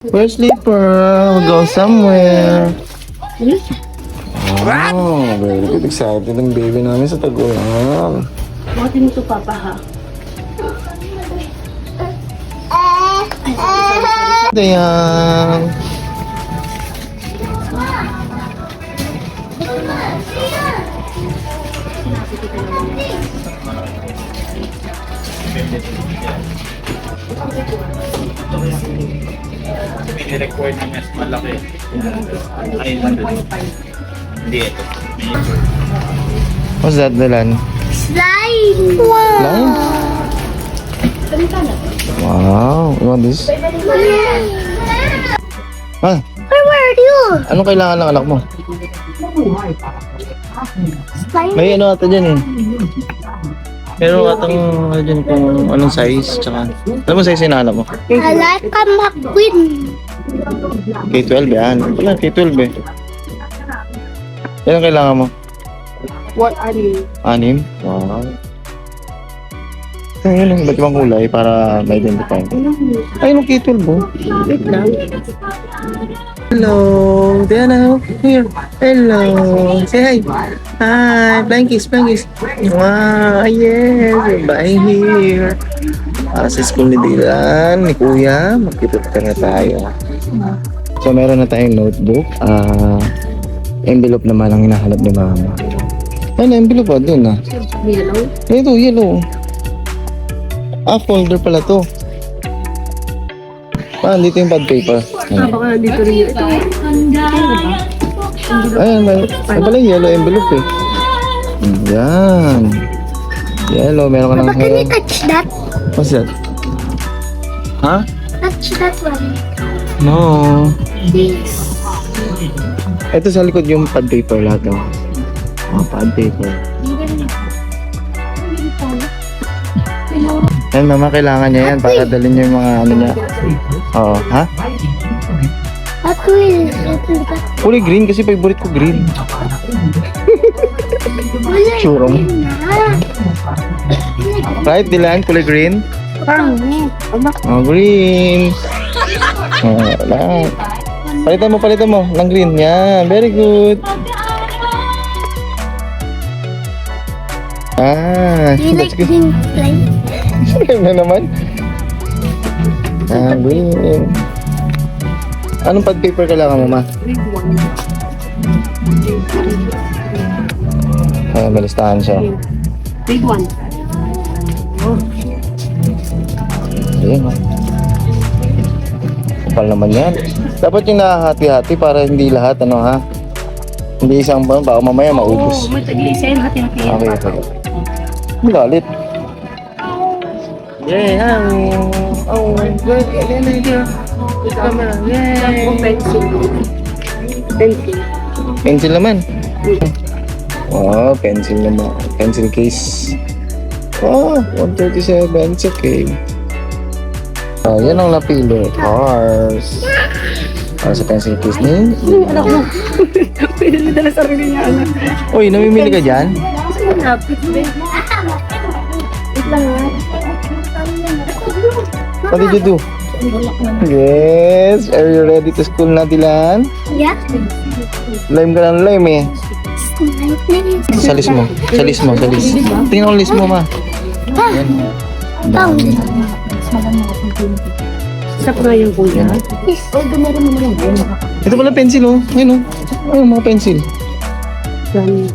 Where's Sleeper? We'll go somewhere. Oh, very good. Excited ang baby namin sa Taguan. Bakit mo ito, Papa, ha? Dayan. Pini-record na mas malaki. Ay, hindi ito. What's that, Dylan? Slime! Slime? Wow. You want this? Ah, Where were you? anong kailangan ng anak mo? Slime? May ano ata dyan eh. Meron atang ano dyan kung anong size. Tsaka, alam mo size yung anak mo? I like a McQueen. K12 yan. Wala, K12 eh. Yan ang kailangan mo? What are you? 6? Wow. Ayun yung iba't ibang kulay para ma-identify. Ayun yung K12 oh. Wait lang. Hello, Diana. Here. Hello. Say hi. Hi. Flying kiss, flying kiss. Wow, yes. You're by here. Para sa school ni Dylan, ni Kuya, magkipot na tayo. So, meron na tayong notebook. Envelope naman ang hinahanap ni Mama. Ano, envelope ba? Doon na. Yellow? Ito, yellow. Folder pala to. Dito yung pad paper. Baka nandito rin yun. Ito. Ayan, may pala yung yellow envelope eh. Yan. Yellow, meron ka ng Papa, can you touch that? What's that? Ha? Touch that one. No. Please. Ito sa likod yung pad paper lahat oh. Pad paper. Yan, Mama, kailangan niya yan para dalhin niyo yung mga ano niya. Oo, ha? McQueen. Kulay green kasi favorite ko green. Tsura mo. Right, Dylan? Kulay green? Parang, Oh, green. Oh, wala. Palitan mo ng green. Yan, very good. You like That's good. green slime? Na naman. Green. Anong pad paper kailangan mo, Ma? grade 1. Balistahan siya. Grade 1. Ayan, ha. Kapal naman yan. Dapat yung nakahati-hati para hindi lahat, ano, ha? Hindi isang ba, baka mamaya maubos. May tag-isa yun. Hati-hati yan. Okay. Ang galit. Yeah, oh my God. Camera. Tapos pencil. Pencil. Pencil naman. Oh, pencil naman. Pencil case. Oh, 137. It's okay. Oh, yan ang napili. Cars. Para sa pencil case ni. Anak mo. Pwede na dala sarili niya, anak. Uy, namimili ka dyan? Gusto mo napit, be? Wait lang, ha? What did you do? Yes. Are you ready to school na, Dylan? Yeah. Lime ka ng lime eh. Slime. Sa list mo. Tingnan ko list mo, Ma. Yan. Oh. Sarap nga yung kuya. Ito pala pencil oh. Ayun oh. Ayun mga pencil. Yan.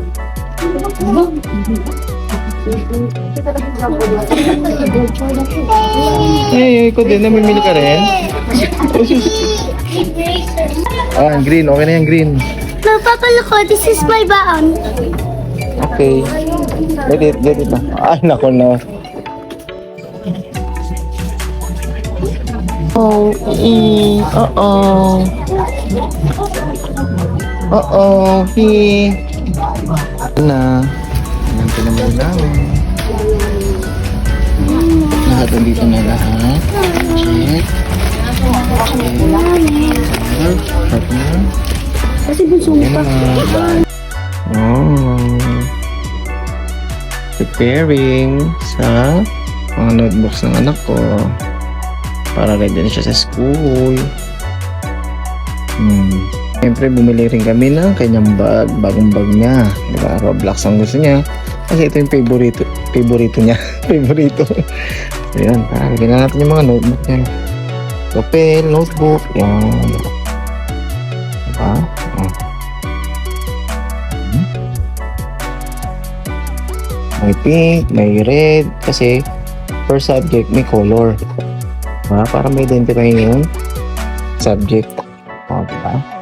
Ikaw din. Namimili ka rin. Green. Okay na yan, green. No, Papa, look, oh, this is my baon. Okay. Get it na. Ay, nako na. Na. Nandito naman namin. Lahat nandito na lahat. Check. Check. Kasi bunso mo pa. Preparing sa mga notebooks ng anak ko para ready na siya sa school. Siyempre, bumili rin kami ng kanyang bag, bagong bag niya. Diba? Roblox ang gusto niya. Kasi ito yung favorito niya. favorito. So, yan. Lagyan na natin yung mga notebook niya. Papel, notebook. Yan. Diba? May pink, may red. Kasi, per subject, may color. Diba? Para ma-identify yung subject. O, diba?